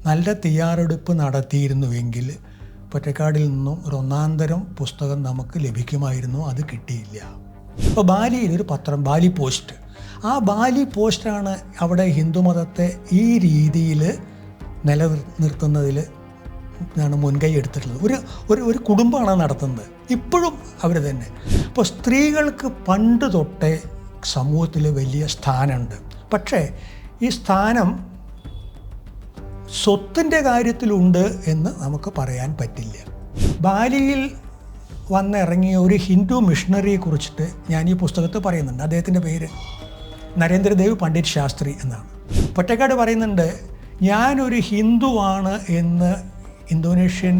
നല്ല തയ്യാറെടുപ്പ് നടത്തിയിരുന്നുവെങ്കിൽ പൊറ്റക്കാടിൽ നിന്നും ഒരു ഒന്നാന്തരം പുസ്തകം നമുക്ക് ലഭിക്കുമായിരുന്നു. അത് കിട്ടിയില്ല. ഇപ്പോൾ ബാലിയിൽ ഒരു പത്രം, ബാലി പോസ്റ്റ്, ആ ബാലി പോസ്റ്റാണ് അവിടെ ഹിന്ദുമതത്തെ ഈ രീതിയിൽ നിലനിർത്തുന്നതിൽ ആണ് മുൻകൈ എടുത്തിട്ടുള്ളത്. ഒരു കുടുംബമാണ് നടത്തുന്നത്. ഇപ്പോഴും അവർ തന്നെ. ഇപ്പോൾ സ്ത്രീകൾക്ക് പണ്ട് തൊട്ടേ സമൂഹത്തിൽ വലിയ സ്ഥാനമുണ്ട്. പക്ഷേ ഈ സ്ഥാനം സ്വത്തിൻ്റെ കാര്യത്തിലുണ്ട് എന്ന് നമുക്ക് പറയാൻ പറ്റില്ല. ബാലിയിൽ വന്നിറങ്ങിയ ഒരു ഹിന്ദു മിഷണറിയെ കുറിച്ചിട്ട് ഞാൻ ഈ പുസ്തകത്തിൽ പറയുന്നുണ്ട്. അദ്ദേഹത്തിൻ്റെ പേര് നരേന്ദ്രദേവ് പണ്ഡിറ്റ് ശാസ്ത്രി എന്നാണ്. പൊറ്റക്കാട് പറയുന്നുണ്ട്, ഞാനൊരു ഹിന്ദുവാണ് എന്ന് ഇന്തോനേഷ്യൻ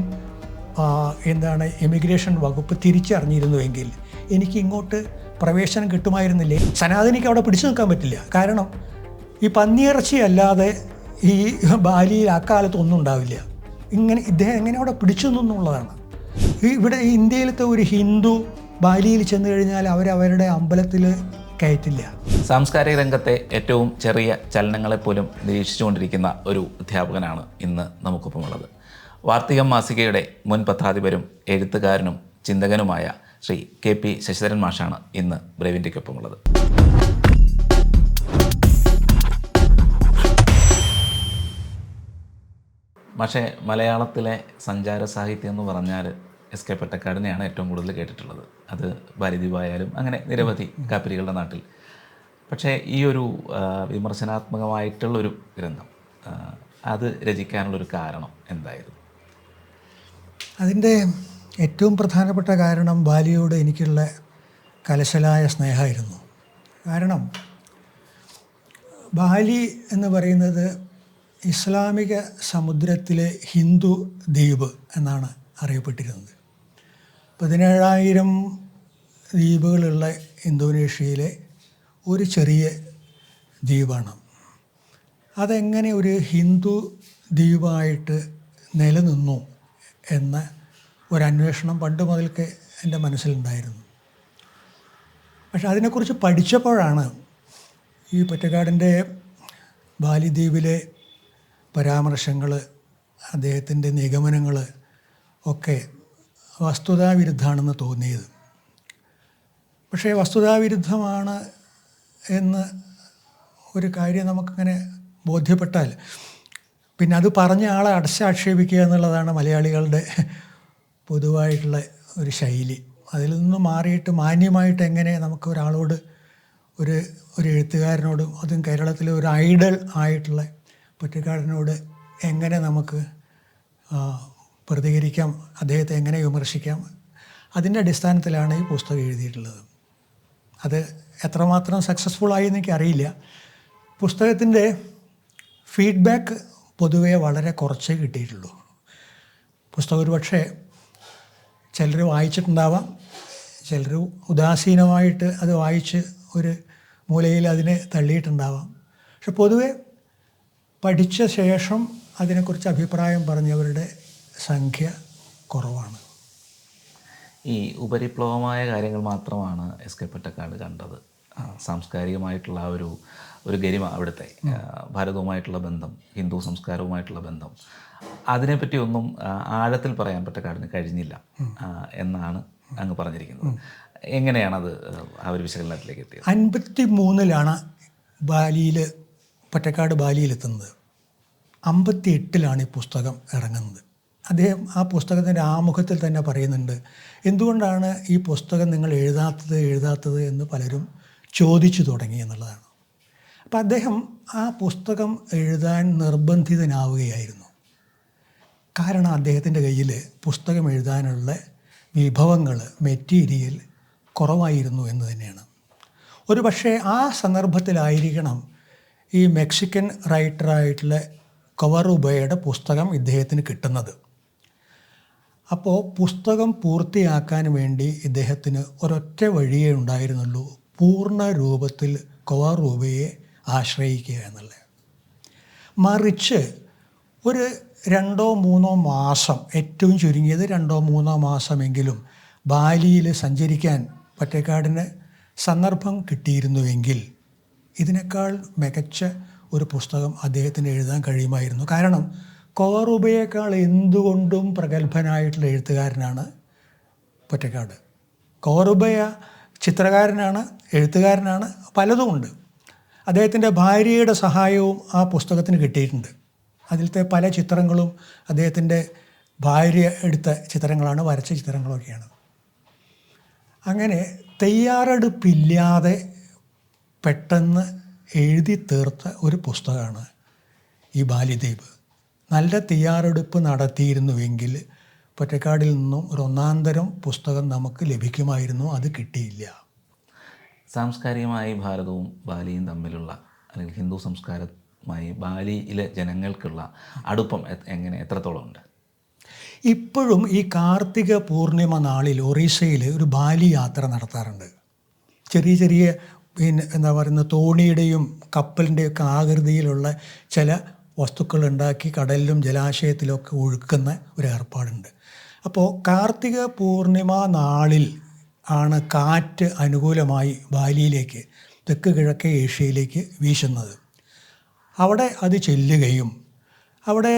ഇമിഗ്രേഷൻ വകുപ്പ് തിരിച്ചറിഞ്ഞിരുന്നുവെങ്കിൽ എനിക്ക് ഇങ്ങോട്ട് പ്രവേശനം കിട്ടുമായിരുന്നില്ലേ. സനാതനിക്ക് അവിടെ പിടിച്ചു നിൽക്കാൻ പറ്റില്ല. കാരണം ഈ പന്നിയിറച്ചി അല്ലാതെ ഈ ബാലിയിൽ അക്കാലത്ത് ഒന്നും ഉണ്ടാവില്ല. ഇദ്ദേഹം എങ്ങനെ അവിടെ പിടിച്ചു നിന്നുള്ളതാണ്. ഇവിടെ ഇന്ത്യയിലത്തെ ഒരു ഹിന്ദു ബാലിയിൽ ചെന്ന് കഴിഞ്ഞാൽ അവരവരുടെ അമ്പലത്തിൽ കയറ്റില്ല. സാംസ്കാരിക രംഗത്തെ ഏറ്റവും ചെറിയ ചലനങ്ങളെപ്പോലും നിരീക്ഷിച്ചുകൊണ്ടിരിക്കുന്ന ഒരു അധ്യാപകനാണ് ഇന്ന് നമുക്കൊപ്പമുള്ളത്. വാർത്തികം മാസികയുടെ മുൻ പത്രാധിപരും എഴുത്തുകാരനും ചിന്തകനുമായ ശ്രീ KP ശശിധരൻ മാഷാണ് ഇന്ന് ബ്രേവിൻ്റെക്കൊപ്പമുള്ളത്. പക്ഷേ മലയാളത്തിലെ സഞ്ചാര സാഹിത്യം എന്ന് പറഞ്ഞാൽ SK പൊറ്റക്കാടിനെയാണ് ഏറ്റവും കൂടുതൽ കേട്ടിട്ടുള്ളത്. അത് ഭാരതീയമായാലും അങ്ങനെ നിരവധി കാപ്പിരികളുടെ നാട്ടിൽ. പക്ഷേ ഈ ഒരു വിമർശനാത്മകമായിട്ടുള്ളൊരു ഗ്രന്ഥം അത് രചിക്കാനുള്ളൊരു കാരണം എന്തായിരുന്നു? അതിൻ്റെ ഏറ്റവും പ്രധാനപ്പെട്ട കാരണം ബാലിയോട് എനിക്കുള്ള കലശലായ സ്നേഹമായിരുന്നു. കാരണം ബാലി എന്ന് പറയുന്നത് ഇസ്ലാമിക സമുദ്രത്തിലെ ഹിന്ദു ദ്വീപ് എന്നാണ് അറിയപ്പെട്ടിരുന്നത്. 17,000 ദ്വീപുകളുള്ള ഇന്തോനേഷ്യയിലെ ഒരു ചെറിയ ദ്വീപാണ്. അതെങ്ങനെ ഒരു ഹിന്ദു ദ്വീപായിട്ട് നിലനിന്നു എന്ന ഒരന്വേഷണം പണ്ട് മുതൽക്ക് എൻ്റെ മനസ്സിലുണ്ടായിരുന്നു. പക്ഷെ അതിനെക്കുറിച്ച് പഠിച്ചപ്പോഴാണ് ഈ പൊറ്റക്കാടിൻ്റെ ബാലി ദ്വീപിലെ പരാമർശങ്ങൾ, അദ്ദേഹത്തിൻ്റെ നിഗമനങ്ങൾ ഒക്കെ വസ്തുതാവിരുദ്ധമാണെന്ന് തോന്നിയത്. പക്ഷേ വസ്തുതാവിരുദ്ധമാണ് എന്ന് ഒരു കാര്യം നമുക്കിങ്ങനെ ബോധ്യപ്പെട്ടാൽ പിന്നെ അത് പറഞ്ഞ ആളെ അടച്ചാക്ഷേപിക്കുക എന്നുള്ളതാണ് മലയാളികളുടെ പൊതുവായിട്ടുള്ള ഒരു ശൈലി. അതിൽ നിന്ന് മാറിയിട്ട് മാന്യമായിട്ട് എങ്ങനെ നമുക്ക് ഒരാളോട് ഒരു എഴുത്തുകാരനോട്, അതും കേരളത്തിലെ ഒരു ഐഡൽ ആയിട്ടുള്ള പൊറ്റക്കാടിനോട് എങ്ങനെ നമുക്ക് പ്രതികരിക്കാം, അദ്ദേഹത്തെ എങ്ങനെ വിമർശിക്കാം, അതിൻ്റെ അടിസ്ഥാനത്തിലാണ് ഈ പുസ്തകം എഴുതിയിട്ടുള്ളത്. അത് എത്രമാത്രം സക്സസ്ഫുള്ളായി എന്ന് എനിക്കറിയില്ല. പുസ്തകത്തിൻ്റെ ഫീഡ്ബാക്ക് പൊതുവേ വളരെ കുറച്ചേ കിട്ടിയിട്ടുള്ളൂ. പുസ്തകം ഒരു പക്ഷേ ചിലർ വായിച്ചിട്ടുണ്ടാവാം, ചിലർ ഉദാസീനമായിട്ട് അത് വായിച്ച് ഒരു മൂലയിൽ അതിനെ തള്ളിയിട്ടുണ്ടാവാം. പക്ഷെ പൊതുവെ പഠിച്ച ശേഷം അതിനെക്കുറിച്ച് അഭിപ്രായം പറഞ്ഞവരുടെ സംഖ്യ കുറവാണ്. ഈ ഉപരിപ്ലവമായ കാര്യങ്ങൾ മാത്രമാണ് SK പൊറ്റക്കാട് കണ്ടത്. സാംസ്കാരികമായിട്ടുള്ള ഒരു ഗരിമ, അവിടുത്തെ ഭാരതവുമായിട്ടുള്ള ബന്ധം, ഹിന്ദു സംസ്കാരവുമായിട്ടുള്ള ബന്ധം, അതിനെപ്പറ്റി ഒന്നും ആഴത്തിൽ പറയാൻ പൊറ്റക്കാടിന് കഴിഞ്ഞില്ല എന്നാണ് അങ്ങ് പറഞ്ഞിരിക്കുന്നത്. എങ്ങനെയാണത് ആ ഒരു വിശകലനത്തിലേക്ക് എത്തിയത്? 1953 ബാലിയിൽ, പൊറ്റക്കാട് ബാലിയിലെത്തുന്നത്. 1958 ഈ പുസ്തകം ഇറങ്ങുന്നത്. അദ്ദേഹം ആ പുസ്തകത്തിൻ്റെ ആമുഖത്തിൽ തന്നെ പറയുന്നുണ്ട്, എന്തുകൊണ്ടാണ് ഈ പുസ്തകം നിങ്ങൾ എഴുതാത്തത് എന്ന് പലരും ചോദിച്ചു തുടങ്ങി എന്നുള്ളതാണ്. അപ്പം അദ്ദേഹം ആ പുസ്തകം എഴുതാൻ നിർബന്ധിതനാവുകയായിരുന്നു. കാരണം അദ്ദേഹത്തിൻ്റെ കയ്യിൽ പുസ്തകം എഴുതാനുള്ള വിഭവങ്ങൾ, മെറ്റീരിയൽ കുറവായിരുന്നു എന്ന് തന്നെയാണ്. ഒരു പക്ഷേ ആ സന്ദർഭത്തിലായിരിക്കണം ഈ മെക്സിക്കൻ റൈറ്ററായിട്ടുള്ള കൊവറുബയുടെ പുസ്തകം ഇദ്ദേഹത്തിന് കിട്ടുന്നത്. അപ്പോൾ പുസ്തകം പൂർത്തിയാക്കാൻ വേണ്ടി ഇദ്ദേഹത്തിന് ഒരൊറ്റ വഴിയേ ഉണ്ടായിരുന്നുള്ളൂ, പൂർണ്ണ രൂപത്തിൽ കൊവറുബയെ ആശ്രയിക്കുക എന്നുള്ളത്. മറിച്ച് ഒരു 2-3 മാസം, ഏറ്റവും ചുരുങ്ങിയത് 2-3 മാസമെങ്കിലും ബാലിയിൽ സഞ്ചരിക്കാൻ പൊറ്റക്കാടിന് സന്ദർഭം കിട്ടിയിരുന്നുവെങ്കിൽ ഇതിനേക്കാൾ മികച്ച ഒരു പുസ്തകം അദ്ദേഹത്തിന് എഴുതാൻ കഴിയുമായിരുന്നു. കാരണം കോറുബയേക്കാൾ എന്തുകൊണ്ടും പ്രഗത്ഭനായിട്ടുള്ള എഴുത്തുകാരനാണ് പൊറ്റക്കാട്. കോറുബയ ചിത്രകാരനാണ്, എഴുത്തുകാരനാണ്, പലതുമുണ്ട്. അദ്ദേഹത്തിൻ്റെ ഭാര്യയുടെ സഹായവും ആ പുസ്തകത്തിന് കിട്ടിയിട്ടുണ്ട്. അതിലത്തെ പല ചിത്രങ്ങളും അദ്ദേഹത്തിൻ്റെ ഭാര്യ എടുത്ത ചിത്രങ്ങളാണ്, വരച്ച ചിത്രങ്ങളൊക്കെയാണ്. അങ്ങനെ തയ്യാറെടുപ്പില്ലാതെ പെട്ടെന്ന് എഴുതി തീർത്ത ഒരു പുസ്തകമാണ് ഈ ബാലിദ്വീപ്. നല്ല തയ്യാറെടുപ്പ് നടത്തിയിരുന്നുവെങ്കിൽ പൊറ്റക്കാടിൽ നിന്നും ഒരു ഒന്നാന്തരം പുസ്തകം നമുക്ക് ലഭിക്കുമായിരുന്നു. അത് കിട്ടിയില്ല. സാംസ്കാരികമായി ഭാരതവും ബാലിയും തമ്മിലുള്ള, അല്ലെങ്കിൽ ഹിന്ദു സംസ്കാരവുമായി ബാലിയിലെ ജനങ്ങൾക്കുള്ള അടുപ്പം എത്രത്തോളം ഉണ്ട്? ഇപ്പോഴും ഈ കാർത്തിക പൂർണിമ നാളിൽ ഒറീസയിൽ ഒരു ബാലി യാത്ര നടത്താറുണ്ട്. ചെറിയ ചെറിയ എന്താ പറയുന്ന തോണിയുടെയും കപ്പലിൻ്റെയൊക്കെ ആകൃതിയിലുള്ള ചില വസ്തുക്കൾ ഉണ്ടാക്കി കടലിലും ജലാശയത്തിലൊക്കെ ഒഴുക്കുന്ന ഒരു ഏർപ്പാടുണ്ട്. അപ്പോൾ കാർത്തിക പൂർണിമ നാളിൽ ആണ് കാറ്റ് അനുകൂലമായി ബാലിയിലേക്ക്, തെക്ക് കിഴക്കേ ഏഷ്യയിലേക്ക് വീശുന്നത്. അവിടെ അത് ചെല്ലുകയും അവിടെ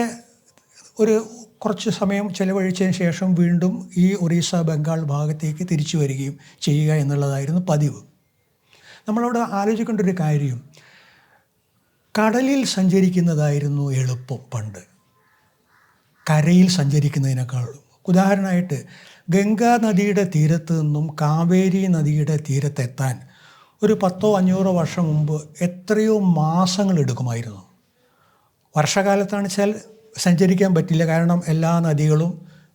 ഒരു കുറച്ച് സമയം ചെലവഴിച്ചതിന് ശേഷം വീണ്ടും ഈ ഒറീസ, ബംഗാൾ ഭാഗത്തേക്ക് തിരിച്ചു വരികയും ചെയ്യുക എന്നുള്ളതായിരുന്നു പതിവ്. നമ്മളവിടെ ആലോചിക്കേണ്ട ഒരു കാര്യം, കടലിൽ സഞ്ചരിക്കുന്നതായിരുന്നു എളുപ്പം പണ്ട് കരയിൽ സഞ്ചരിക്കുന്നതിനേക്കാളും. ഉദാഹരണമായിട്ട് ഗംഗാ നദിയുടെ തീരത്ത് നിന്നും കാവേരി നദിയുടെ തീരത്തെത്താൻ ഒരു 10-500 വർഷം മുമ്പ് എത്രയോ മാസങ്ങൾ എടുക്കുമായിരുന്നു. വർഷകാലത്താണ് വെച്ചാൽ സഞ്ചരിക്കാൻ പറ്റില്ല, കാരണം എല്ലാ നദികളും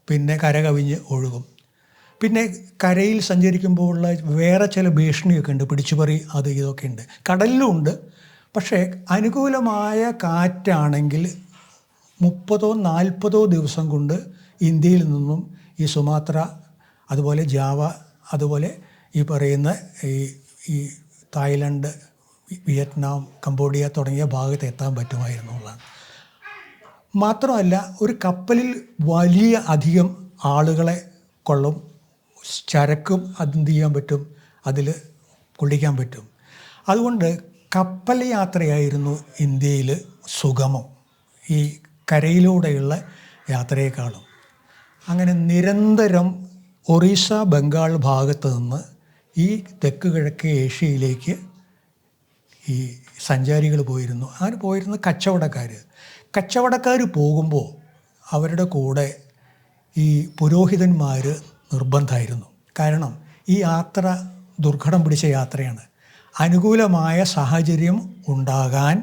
പിന്നെ കരകവിഞ്ഞ് ഒഴുകും. പിന്നെ കരയിൽ സഞ്ചരിക്കുമ്പോഴുള്ള വേറെ ചില ഭീഷണിയൊക്കെ ഉണ്ട്, പിടിച്ചുപറി അത് ഇതൊക്കെ ഉണ്ട്. കടലിലും ഉണ്ട്. പക്ഷേ അനുകൂലമായ കാറ്റാണെങ്കിൽ 30-40 ദിവസം കൊണ്ട് ഇന്ത്യയിൽ നിന്നും ഈ സുമാത്ര, അതുപോലെ ജാവ, അതുപോലെ ഈ പറയുന്ന ഈ തായ്ലൻഡ്, വിയറ്റ്നാം, കംബോഡിയ തുടങ്ങിയ ഭാഗത്ത് എത്താൻ പറ്റുമായിരുന്നു എന്നുള്ളതാണ്. മാത്രമല്ല ഒരു കപ്പലിൽ വലിയ അധികം ആളുകളെ കൊള്ളും, ചരക്കും അതെന്ത് ചെയ്യാൻ പറ്റും, അതിൽ കൊള്ളിക്കാൻ പറ്റും. അതുകൊണ്ട് കപ്പൽ യാത്രയായിരുന്നു ഇന്ത്യയിൽ സുഗമം ഈ കരയിലൂടെയുള്ള യാത്രയേക്കാളും. അങ്ങനെ നിരന്തരം ഒറീസ, ബംഗാൾ ഭാഗത്ത് നിന്ന് ഈ തെക്ക് കിഴക്കേ ഏഷ്യയിലേക്ക് ഈ സഞ്ചാരികൾ പോയിരുന്നു. അങ്ങനെ പോയിരുന്ന കച്ചവടക്കാർ പോകുമ്പോൾ അവരുടെ കൂടെ ഈ പുരോഹിതന്മാർ നിർബന്ധമായിരുന്നു. കാരണം ഈ യാത്ര ദുർഘടം പിടിച്ച യാത്രയാണ്. അനുകൂലമായ സാഹചര്യം ഉണ്ടാകാൻ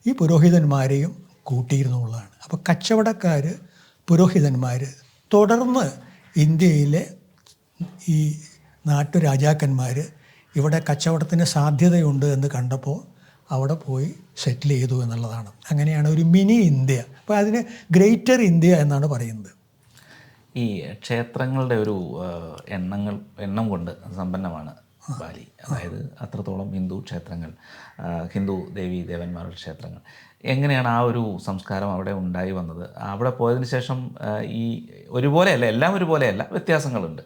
ഈ പുരോഹിതന്മാരെയും കൂട്ടിയിരുന്നുള്ളതാണ്. അപ്പോൾ കച്ചവടക്കാർ, പുരോഹിതന്മാർ തുടർന്ന് ഇന്ത്യയിലെ ഈ നാട്ടുരാജാക്കന്മാർ ഇവിടെ കച്ചവടത്തിന് സാധ്യതയുണ്ട് എന്ന് കണ്ടപ്പോൾ അവിടെ പോയി സെറ്റിൽ ചെയ്തു എന്നുള്ളതാണ്. അങ്ങനെയാണ് ഒരു മിനി ഇന്ത്യ. അപ്പോൾ അതിന് ഗ്രേറ്റർ ഇന്ത്യ എന്നാണ് പറയുന്നത്. ഈ ക്ഷേത്രങ്ങളുടെ ഒരു എണ്ണം കൊണ്ട് സമ്പന്നമാണ് ബാലി. അതായത് അത്രത്തോളം ഹിന്ദു ക്ഷേത്രങ്ങൾ, ഹിന്ദു ദേവീ ദേവന്മാരുടെ ക്ഷേത്രങ്ങൾ. എങ്ങനെയാണ് ആ ഒരു സംസ്കാരം അവിടെ ഉണ്ടായി വന്നത്? അവിടെ പോയതിന് ശേഷം ഈ ഒരുപോലെയല്ല, എല്ലാം ഒരുപോലെയല്ല, വ്യത്യാസങ്ങളുണ്ട്.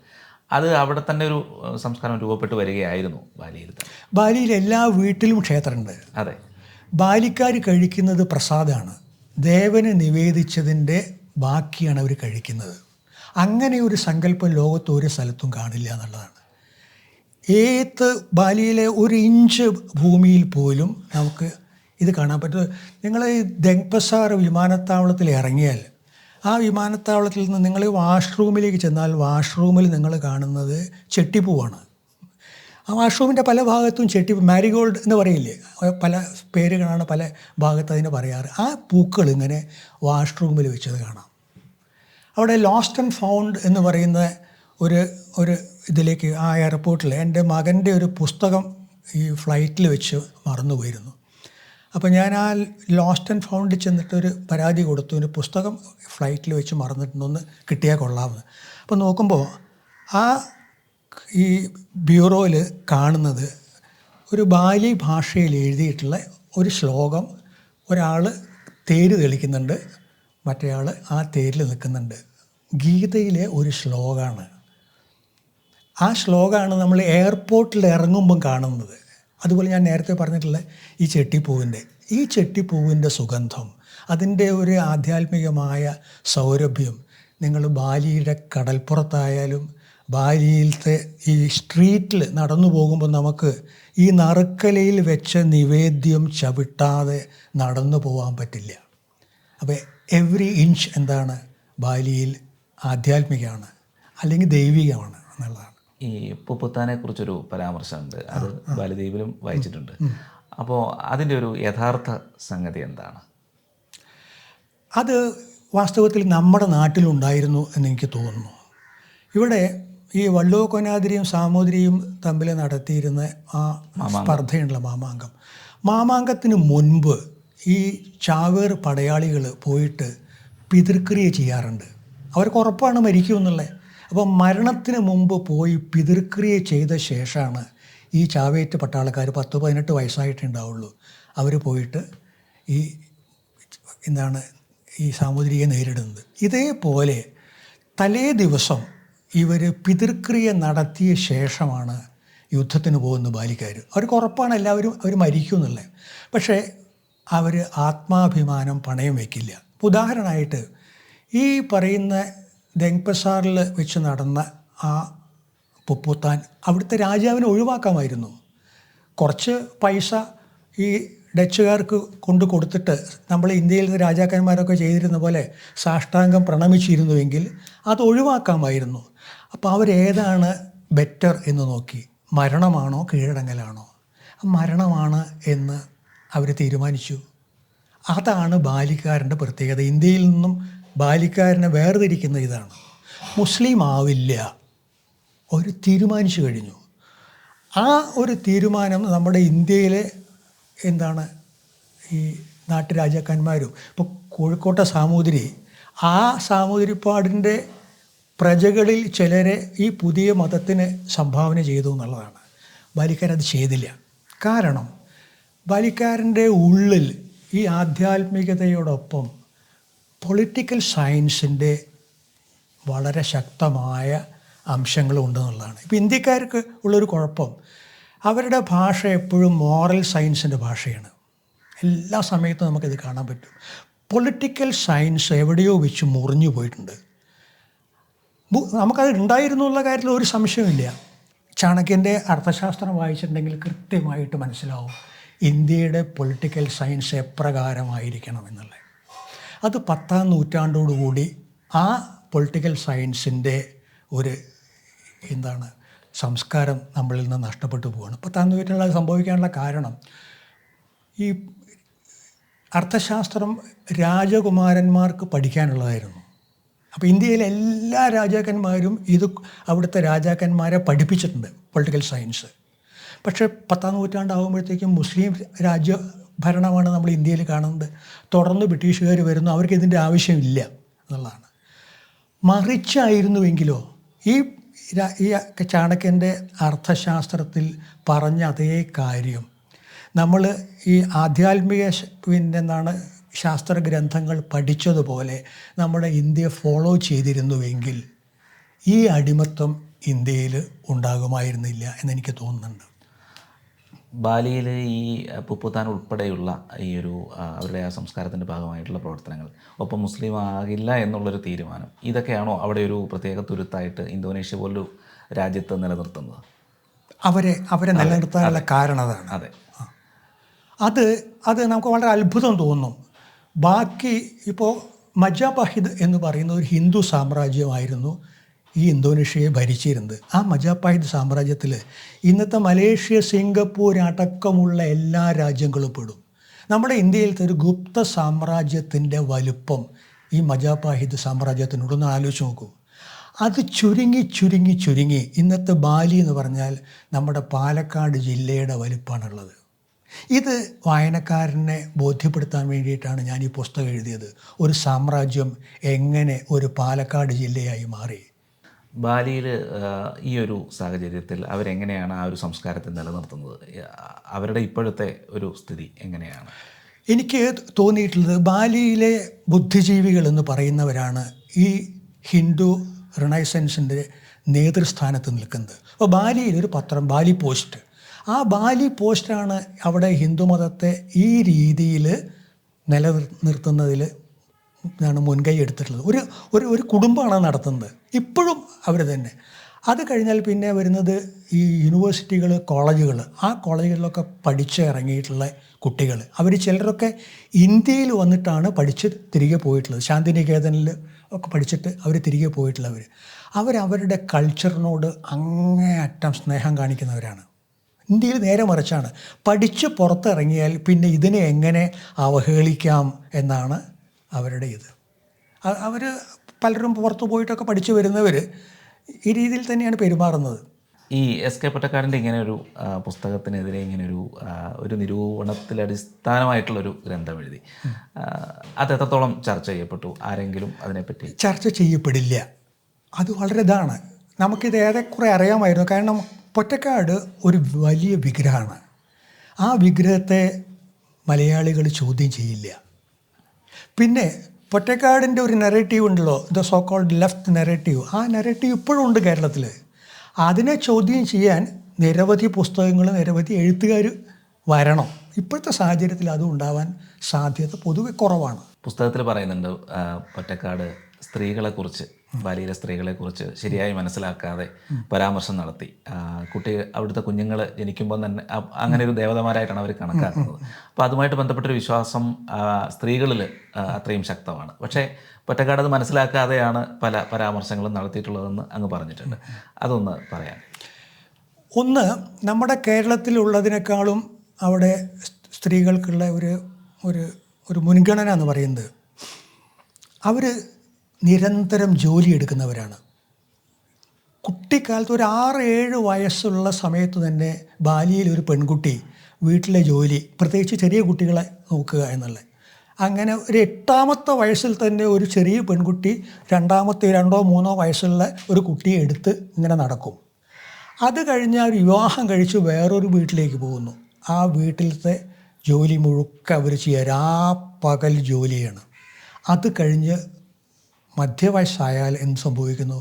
അത് അവിടെ തന്നെ ഒരു സംസ്കാരം രൂപപ്പെട്ട് വരികയായിരുന്നു ബാലിയിൽ. ബാലിയിൽ എല്ലാ വീട്ടിലും ക്ഷേത്രമുണ്ട്. അതെ. ബാലിക്കാർ കഴിക്കുന്നത് പ്രസാദമാണ്. ദേവന് നിവേദിച്ചതിൻ്റെ ബാക്കിയാണ് അവർ കഴിക്കുന്നത്. അങ്ങനെ ഒരു സങ്കല്പം ലോകത്ത് ഒരു സ്ഥലത്തും കാണില്ല എന്നുള്ളതാണ്. ഏത് ബാലിയിലെ 1 ഇഞ്ച് ഭൂമിയിൽ പോലും നമുക്ക് ഇത് കാണാൻ പറ്റും. നിങ്ങൾ ദെങ്പസാർ വിമാനത്താവളത്തിൽ ഇറങ്ങിയാൽ ആ വിമാനത്താവളത്തിൽ നിന്ന് നിങ്ങൾ വാഷ്റൂമിലേക്ക് ചെന്നാൽ വാഷ്റൂമിൽ നിങ്ങൾ കാണുന്നത് ചെട്ടിപ്പൂവാണ്. ആ വാഷ്റൂമിൻ്റെ പല ഭാഗത്തും മാരിഗോൾഡ് എന്ന് പറയില്ലേ, പല പേരുകളാണ് പല ഭാഗത്ത് അതിന് പറയാറ്. ആ പൂക്കൾ ഇങ്ങനെ വാഷ്റൂമിൽ വെച്ചത് കാണാം. അവിടെ ലോസ്റ്റ് ആൻഡ് ഫൗണ്ട് എന്ന് പറയുന്ന ഒരു ഇതിലേക്ക് ആ എയർപോർട്ടിൽ എൻ്റെ മകൻ്റെ ഒരു പുസ്തകം ഈ ഫ്ലൈറ്റിൽ വെച്ച് മറന്നുപോയിരുന്നു. അപ്പോൾ ഞാൻ ആ ലോസ്റ്റ് ആൻഡ് ഫൗണ്ടിൽ ചെന്നിട്ടൊരു പരാതി കൊടുത്തു, ഒരു പുസ്തകം ഫ്ലൈറ്റിൽ വെച്ച് മറന്നിട്ടുണ്ടൊന്ന് കിട്ടിയാൽ കൊള്ളാമെന്ന്. അപ്പോൾ നോക്കുമ്പോൾ ആ ഈ ബ്യൂറോയിൽ കാണുന്നത് ഒരു ബാലി ഭാഷയിൽ എഴുതിയിട്ടുള്ള ഒരു ശ്ലോകം. ഒരാൾ തേര് തെളിക്കുന്നുണ്ട്, മറ്റേയാൾ ആ തേരിൽ നിൽക്കുന്നുണ്ട്. ഗീതയിലെ ഒരു ശ്ലോകമാണ്. ആ ശ്ലോകമാണ് നമ്മൾ എയർപോർട്ടിൽ ഇറങ്ങുമ്പം കാണുന്നത്. അതുപോലെ ഞാൻ നേരത്തെ പറഞ്ഞിട്ടുള്ള ഈ ചെട്ടിപ്പൂവിൻ്റെ സുഗന്ധം, അതിൻ്റെ ഒരു ആധ്യാത്മികമായ സൗരഭ്യം നിങ്ങൾ ബാലിയുടെ കടൽപ്പുറത്തായാലും ബാലിയിലത്തെ ഈ സ്ട്രീറ്റിൽ നടന്നു പോകുമ്പോൾ നമുക്ക് ഈ നറുക്കലയിൽ വെച്ച നിവേദ്യം ചവിട്ടാതെ നടന്നു പോകാൻ പറ്റില്ല. അപ്പോൾ എവറി ഇഞ്ച് എന്താണ് ബാലിയിൽ ആധ്യാത്മികമാണ് അല്ലെങ്കിൽ ദൈവികമാണ് എന്നുള്ളതാണ്. ഈ പുപ്പുത്താനെ കുറിച്ചൊരു പരാമർശമുണ്ട്, അത് ബാലിദ്വീപിലും വായിച്ചിട്ടുണ്ട്. അപ്പോൾ അതിൻ്റെ ഒരു യഥാർത്ഥ സംഗതി എന്താണ്? അത് വാസ്തവത്തിൽ നമ്മുടെ നാട്ടിലുണ്ടായിരുന്നു എന്നെനിക്ക് തോന്നുന്നു. ഇവിടെ ഈ വള്ളുവക്കൊനാതിരിയും സാമൂതിരിയും തമ്മിൽ നടത്തിയിരുന്ന ആ സ്പർദ്ധയുള്ള മാമാങ്കത്തിന് മുൻപ് ഈ ചാവേർ പടയാളികൾ പോയിട്ട് പിതൃക്രിയ ചെയ്യാറുണ്ട്. അവർക്ക് ഉറപ്പാണ് മരിക്കുമെന്നുള്ളത്. അപ്പോൾ മരണത്തിന് മുമ്പ് പോയി പിതൃക്രിയ ചെയ്ത ശേഷമാണ് ഈ ചാവേറ്റ് പട്ടാളക്കാർ 10-18 വയസ്സായിട്ടുണ്ടാവുള്ളൂ അവർ പോയിട്ട് ഈ ഈ സാമൂതിരിയെ നേരിടുന്നത്. ഇതേപോലെ തലേ ദിവസം ഇവർ പിതൃക്രിയ നടത്തിയ ശേഷമാണ് യുദ്ധത്തിന് പോകുന്ന ബാലിക്കാർ. അവർക്ക് ഉറപ്പാണ് എല്ലാവരും അവർ മരിക്കും എന്നുള്ളത്. പക്ഷേ അവർ ആത്മാഭിമാനം പണയം വയ്ക്കില്ല. ഉദാഹരണമായിട്ട് ഈ പറയുന്ന ദെങ്പസാറിൽ വെച്ച് നടന്ന ആ പുപ്പുത്താൻ അവിടുത്തെ രാജാവിനെ ഒഴിവാക്കാമായിരുന്നു. കുറച്ച് പൈസ ഈ ഡച്ചുകാർക്ക് കൊണ്ട് കൊടുത്തിട്ട് നമ്മൾ ഇന്ത്യയിലെ രാജാക്കന്മാരൊക്കെ ചെയ്തിരുന്ന പോലെ സാഷ്ടാംഗം പ്രണമിച്ചിരുന്നുവെങ്കിൽ അത് ഒഴിവാക്കാമായിരുന്നു. അപ്പോൾ അവരേതാണ് ബെറ്റർ എന്ന് നോക്കി, മരണമാണോ കീഴടങ്ങലാണോ? മരണമാണ് എന്ന് അവർ തീരുമാനിച്ചു. അതാണ് ബാലിക്കാരൻ്റെ പ്രത്യേകത. ഇന്ത്യയിൽ നിന്നും ബാലിക്കാരനെ വേർതിരിക്കുന്ന ഇതാണ്. മുസ്ലിം ആവില്ല, ഒരു തീരുമാനിച്ചു കഴിഞ്ഞു. ആ ഒരു തീരുമാനം നമ്മുടെ ഇന്ത്യയിലെ ഈ നാട്ടുരാജാക്കന്മാരും ഇപ്പോൾ കോഴിക്കോട്ടെ സാമൂതിരി, ആ സാമൂതിരിപ്പാടിൻ്റെ പ്രജകളിൽ ചിലരെ ഈ പുതിയ മതത്തിന് സംഭാവന ചെയ്തു എന്നുള്ളതാണ്. ബാലിക്കാരത് ചെയ്തില്ല. കാരണം ബാലിക്കാരൻ്റെ ഉള്ളിൽ ഈ ആധ്യാത്മികതയോടൊപ്പം പൊളിറ്റിക്കൽ സയൻസിൻ്റെ വളരെ ശക്തമായ അംശങ്ങളും ഉണ്ടെന്നുള്ളതാണ്. ഇപ്പോൾ ഇന്ത്യക്കാർക്ക് ഉള്ളൊരു കുഴപ്പം, അവരുടെ ഭാഷ എപ്പോഴും മോറൽ സയൻസിൻ്റെ ഭാഷയാണ്. എല്ലാ സമയത്തും നമുക്കിത് കാണാൻ പറ്റും. പൊളിറ്റിക്കൽ സയൻസ് എവിടെയോ വെച്ച് മുറിഞ്ഞു പോയിട്ടുണ്ട്. നമുക്കത് ഉണ്ടായിരുന്നു എന്നുള്ള കാര്യത്തിൽ ഒരു സംശയമില്ല. ചാണക്യൻ്റെ അർത്ഥശാസ്ത്രം വായിച്ചിട്ടുണ്ടെങ്കിൽ കൃത്യമായിട്ട് മനസ്സിലാവും ഇന്ത്യയുടെ പൊളിറ്റിക്കൽ സയൻസ് എപ്രകാരമായിരിക്കണം എന്നുള്ളത്. അത് 10ാം നൂറ്റാണ്ടോടുകൂടി ആ പൊളിറ്റിക്കൽ സയൻസിൻ്റെ ഒരു സംസ്കാരം നമ്മളിൽ നിന്ന് നഷ്ടപ്പെട്ടു പോവുകയാണ്. 10ാം നൂറ്റാണ്ടിൽ സംഭവിക്കാനുള്ള കാരണം ഈ അർത്ഥശാസ്ത്രം രാജകുമാരന്മാർക്ക് പഠിക്കാനുള്ളതായിരുന്നു. അപ്പോൾ ഇന്ത്യയിലെ എല്ലാ രാജാക്കന്മാരും ഇത് അവിടുത്തെ രാജാക്കന്മാരെ പഠിപ്പിച്ചിട്ടുണ്ട് പൊളിറ്റിക്കൽ സയൻസ്. പക്ഷേ 10ാം നൂറ്റാണ്ടാകുമ്പോഴത്തേക്കും മുസ്ലിം രാജ്യഭരണമാണ് നമ്മൾ ഇന്ത്യയിൽ കാണുന്നത്. തുടർന്ന് ബ്രിട്ടീഷുകാർ വരുന്നു, അവർക്ക് ഇതിൻ്റെ ആവശ്യമില്ല എന്നുള്ളതാണ്. മറിച്ചായിരുന്നുവെങ്കിലോ ഈ ചാണക്യൻ്റെ അർത്ഥശാസ്ത്രത്തിൽ പറഞ്ഞ അതേ കാര്യം നമ്മൾ ഈ ആധ്യാത്മിക ശാസ്ത്രഗ്രന്ഥങ്ങൾ പഠിച്ചതുപോലെ നമ്മുടെ ഇന്ത്യ ഫോളോ ചെയ്തിരുന്നുവെങ്കിൽ ഈ അടിമത്തം ഇന്ത്യയിൽ ഉണ്ടാകുമായിരുന്നില്ല എന്നെനിക്ക് തോന്നുന്നുണ്ട്. ബാലിയിൽ ഈ പുപ്പുത്താൻ ഉൾപ്പെടെയുള്ള ഈ ഒരു അവരുടെ ആ സംസ്കാരത്തിൻ്റെ ഭാഗമായിട്ടുള്ള പ്രവർത്തനങ്ങൾ, ഒപ്പം മുസ്ലിം ആകില്ല എന്നുള്ളൊരു തീരുമാനം, ഇതൊക്കെയാണോ അവിടെ ഒരു പ്രത്യേക തുരുത്തായിട്ട് ഇന്തോനേഷ്യ പോലൊരു രാജ്യത്ത് നിലനിർത്തുന്നത്? അവരെ നിലനിർത്താനുള്ള കാരണം അതാണ്. അതെ, അത് നമുക്ക് വളരെ അത്ഭുതം തോന്നും. ബാക്കി ഇപ്പോൾ മജാപഹിദ് എന്ന് പറയുന്ന ഒരു ഹിന്ദു സാമ്രാജ്യമായിരുന്നു ഈ ഇന്തോനേഷ്യയെ ഭരിച്ചിരുന്നത്. ആ മജാപഹിദ് സാമ്രാജ്യത്തിൽ ഇന്നത്തെ മലേഷ്യ, സിംഗപ്പൂർ അടക്കമുള്ള എല്ലാ രാജ്യങ്ങളും പെടും. നമ്മുടെ ഇന്ത്യയിലത്തെ ഒരു ഗുപ്ത സാമ്രാജ്യത്തിൻ്റെ വലുപ്പം ഈ മജാപഹിദ് സാമ്രാജ്യത്തിനോടൊന്ന് ആലോചിച്ച് നോക്കൂ. അത് ചുരുങ്ങി ഇന്നത്തെ ബാലി എന്ന് പറഞ്ഞാൽ നമ്മുടെ പാലക്കാട് ജില്ലയുടെ വലുപ്പമാണുള്ളത്. ഇത് വായനക്കാരനെ ബോധ്യപ്പെടുത്താൻ വേണ്ടിയിട്ടാണ് ഞാൻ ഈ പുസ്തകം എഴുതിയത്. ഒരു സാമ്രാജ്യം എങ്ങനെ ഒരു പാലക്കാട് ജില്ലയായി മാറി. ബാലിയിൽ ഈ ഒരു സാഹചര്യത്തിൽ അവരെങ്ങനെയാണ് ആ ഒരു സംസ്കാരത്തെ നിലനിർത്തുന്നത്? അവരുടെ ഇപ്പോഴത്തെ ഒരു സ്ഥിതി എങ്ങനെയാണ്? എനിക്ക് തോന്നിയിട്ടുള്ളത് ബാലിയിലെ ബുദ്ധിജീവികൾ എന്ന് പറയുന്നവരാണ് ഈ ഹിന്ദു റിനൈസൻസിൻ്റെ നേതൃസ്ഥാനത്ത് നിൽക്കുന്നത്. അപ്പോൾ ബാലിയിൽ ഒരു പത്രം, ബാലി പോസ്റ്റ്, ആ ബാലി പോസ്റ്റാണ് അവിടെ ഹിന്ദുമതത്തെ ഈ രീതിയിൽ നിലനിർത്തുന്നതിൽ ആണ് മുൻകൈ എടുത്തിട്ടുള്ളത്. ഒരു ഒരു ഒരു കുടുംബമാണ് നടത്തുന്നത് ഇപ്പോഴും അവർ തന്നെ. അത് കഴിഞ്ഞാൽ പിന്നെ വരുന്നത് ഈ യൂണിവേഴ്സിറ്റികൾ, കോളേജുകൾ. ആ കോളേജുകളിലൊക്കെ പഠിച്ച് ഇറങ്ങിയിട്ടുള്ള കുട്ടികൾ, അവർ ചിലരൊക്കെ ഇന്ത്യയിൽ വന്നിട്ടാണ് പഠിച്ച് തിരികെ പോയിട്ടുള്ളത്. ശാന്തിനികേതനിൽ ഒക്കെ പഠിച്ചിട്ട് അവർ തിരികെ പോയിട്ടുള്ളവർ. അവരവരുടെ കൾച്ചറിനോട് അങ്ങേയറ്റം സ്നേഹം കാണിക്കുന്നവരാണ്. ഇന്ത്യയിൽ നേരെ മറിച്ചാണ്. പഠിച്ച് പുറത്തിറങ്ങിയാൽ പിന്നെ ഇതിനെ എങ്ങനെ അവഹേളിക്കാം എന്നാണ് അവരുടെ ഇത്. അവർ പലരും പുറത്തു പോയിട്ടൊക്കെ പഠിച്ചു വരുന്നവർ ഈ രീതിയിൽ തന്നെയാണ് പെരുമാറുന്നത്. ഈ എസ് കെ പൊറ്റക്കാടിൻ്റെ ഇങ്ങനെ ഒരു പുസ്തകത്തിനെതിരെ ഇങ്ങനെ ഒരു നിരൂപണത്തിൽ അടിസ്ഥാനമായിട്ടുള്ളൊരു ഗ്രന്ഥം എഴുതി. അത് എത്രത്തോളം ചർച്ച ചെയ്യപ്പെട്ടു? ആരെങ്കിലും അതിനെപ്പറ്റി? ചർച്ച ചെയ്യപ്പെടില്ല. അത് വളരെ ഇതാണ്. നമുക്കിത് ഏറെക്കുറെ അറിയാമായിരുന്നു. കാരണം പൊറ്റക്കാട് ഒരു വലിയ വിഗ്രഹമാണ്. ആ വിഗ്രഹത്തെ മലയാളികൾ ചോദ്യം ചെയ്യില്ല. പിന്നെ പൊറ്റക്കാടിൻ്റെ ഒരു നെറേറ്റീവ് ഉണ്ടല്ലോ, the so called left narrative. ആ നെറേറ്റീവ് ഇപ്പോഴും ഉണ്ട് കേരളത്തിൽ. അതിനെ ചോദ്യം ചെയ്യാൻ നിരവധി പുസ്തകങ്ങൾ, നിരവധി എഴുത്തുകാർ വരണം. ഇപ്പോഴത്തെ സാഹചര്യത്തിൽ അതും ഉണ്ടാവാൻ സാധ്യത പൊതുവെ കുറവാണ്. പുസ്തകത്തിൽ പറയുന്നുണ്ട് പൊറ്റക്കാട് സ്ത്രീകളെക്കുറിച്ച്, ബാലിയിലെ സ്ത്രീകളെക്കുറിച്ച് ശരിയായി മനസ്സിലാക്കാതെ പരാമർശം നടത്തി. അവിടുത്തെ കുഞ്ഞുങ്ങൾ ജനിക്കുമ്പോൾ തന്നെ അങ്ങനെ ഒരു ദേവതമാരായിട്ടാണ് അവർ കണക്കാക്കുന്നത്. അപ്പോൾ അതുമായിട്ട് ബന്ധപ്പെട്ടൊരു വിശ്വാസം സ്ത്രീകളിൽ അത്രയും ശക്തമാണ്. പക്ഷേ പൊറ്റക്കാട് അത് മനസ്സിലാക്കാതെയാണ് പല പരാമർശങ്ങളും നടത്തിയിട്ടുള്ളതെന്ന് അങ്ങ് പറഞ്ഞിട്ടുണ്ട്. അതൊന്ന് പറയാം. ഒന്ന്, നമ്മുടെ കേരളത്തിലുള്ളതിനേക്കാളും അവിടെ സ്ത്രീകൾക്കുള്ള ഒരു മുൻഗണന എന്ന് പറയുന്നത്, അവർ നിരന്തരം ജോലി എടുക്കുന്നവരാണ്. കുട്ടിക്കാലത്ത് ഒരു 6-7 വയസ്സുള്ള സമയത്ത് തന്നെ ബാലിയിൽ ഒരു പെൺകുട്ടി വീട്ടിലെ ജോലി, പ്രത്യേകിച്ച് ചെറിയ കുട്ടികളെ നോക്കുക എന്നുള്ളത്. അങ്ങനെ ഒരു 8ാമത്തെ വയസ്സിൽ തന്നെ ഒരു ചെറിയ പെൺകുട്ടി 2-3 വയസ്സുള്ള ഒരു കുട്ടിയെ എടുത്ത് ഇങ്ങനെ നടക്കും. അത് കഴിഞ്ഞാൽ വിവാഹം കഴിച്ച് വേറൊരു വീട്ടിലേക്ക് പോകുന്നു. ആ വീട്ടിലത്തെ ജോലി മുഴുക്ക അവർ ചെയ്യുക പകൽ ജോലിയാണ്. അത് കഴിഞ്ഞ് മധ്യവയസ്സായാൽ എന്ത് സംഭവിക്കുന്നു?